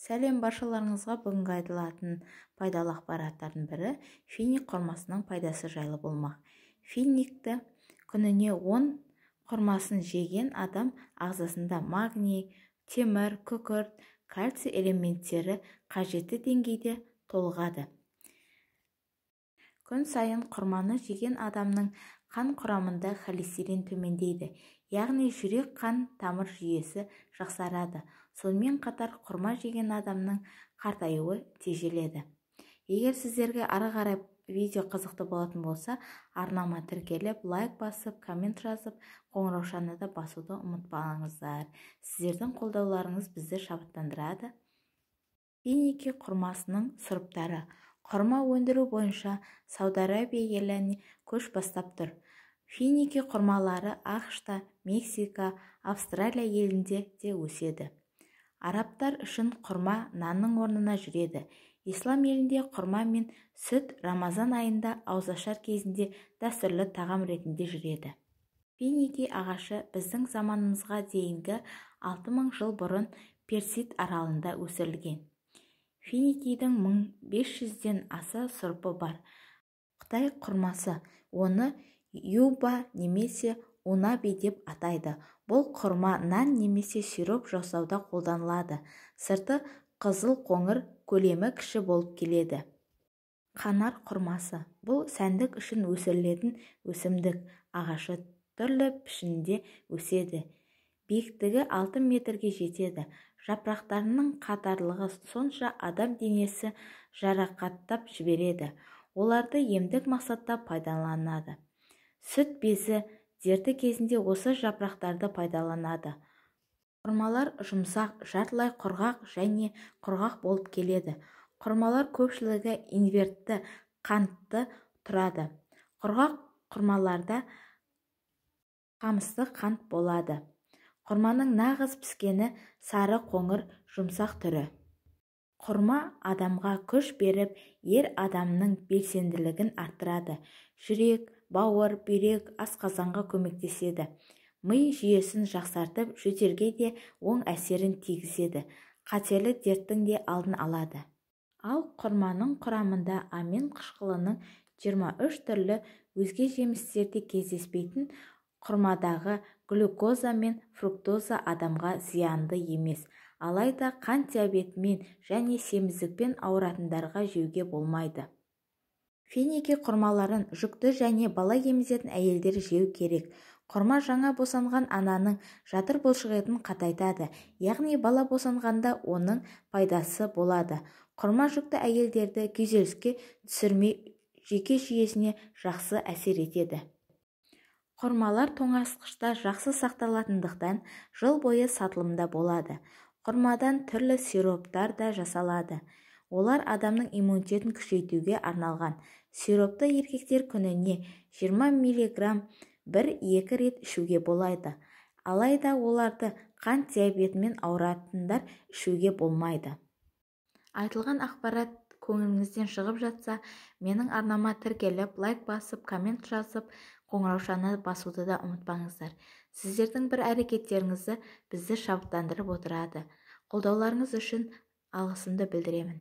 Сәлем баршаларыңызға. Бүгінгі айтылатын пайдалы ақпараттардың бірі финик құрмасының пайдасы жайлы болмақ. Финикті күніне 10 құрмасын жеген адам ағзасында магний, темір, күкірт, кальций элементтері қажетті деңгейде толығады. Күн сайын құрманы жеген адамның қан құрамында холестерин төмендейді, яғни жүрек қан тамыр жүйесі жақсарады. Сонымен қатар құрма жеген адамның қартаюы тежеледі. Егер сіздерге ары қарай видео қызықты болатын болса, арнама тіркеліп, лайк басып, коммент жазып, қоңыраушаны да басуды ұмытпаңыздар. Сіздердің қолдауларыңыз бізді шабыттандырады. Финики құрмасының сұрыптары. Құрма өндіру бойынша Сауд Арабия елі көш бастап тұр. Финики құрмалары ақш-та, Мексика, Австралия елінде де өседі. Арабтар үшін құрма нанның орнына жүреді. Ислам елінде құрма мен сүт Рамазан айында ауызашар кезінде дәстүрлі тағам ретінде жүреді. Финики ағашы біздің заманымызға дейінгі 6000 жыл бұрын Персид аралында өсірілген. Финикидің 1500-ден аса сұрпы бар. Қытай құрмасы, оны юба немесе унаби деп атайды. Бұл құрма нан немесе сироп жасауда қолданылады. Сырты қызыл қоңыр, көлемі кіші болып келеді. Қанар құрмасы. Бұл сәндік үшін өсірілетін өсімдік ағашы, түрлі пішінде өседі. Биіктігі 6 метрге жетеді. Жапырақтарының қатарлығы сонша адам денесі жарақаттап жібереді. Оларды емдік мақсатта пайдаланады. Сүт безі дерті кезінде осы жапырақтарды пайдаланады. Құрмалар жұмсақ, жартылай құрғақ және құрғақ болып келеді. Құрмалар көпшілігі инвертті қантты тұрады. Құрғақ құрмаларда қамысты қант болады. Құрманың нағыз піскені сары қоңыр жұмсақ түрі. Құрма адамға күш беріп, ер адамның белсенділігін арттырады. Жүрек, бауыр, бүйрек, асқазанға көмектеседі. Ми жүйесін жақсартып, жөтелге де оң әсерін тигізеді. Қатерлі дерттің де алдын алады. Ал құрманың құрамында амин қышқылының 23 түрлі өзге жемістерде кездеспейтін құрмадағы глюкоза мен фруктоза адамға зиянды емес. Алайда қант диабетімен және семіздікпен ауыратындарға жеуге болмайды. Финики құрмаларын жүкті және бала емізетін әйелдер жеу керек. Құрма жаңа босанған ананың жатыр бұлшықетін қатайтады, яғни бала босанғанда оның пайдасы болады. Құрма жүкті әйелдерді күйзеліске түсірмей, жүйке жүйесіне жақсы әсер етеді. Құрмалар тоңазытқышта жақсы сақталатындықтан жыл бойы сатылымда болады. Құрмадан түрлі сироптар да жасалады. Олар адамның иммунитетін күшейтуге арналған. Сиропты еркектер күніне 20 мг 1-2 рет ішуге болады. Алайда оларды қант диабетімен ауыратындар ішуге болмайды. Айтылған ақпарат көңіліңізден шығып жатса, менің арнама тіркеліп, лайк басып, коммент жазып, қоңыраушаны басуды да ұмытпаңыздар. Сіздердің бір әрекеттеріңізді бізді шабыттандырып отырады. Қолдауларыңыз үшін алғысымды білдіремін.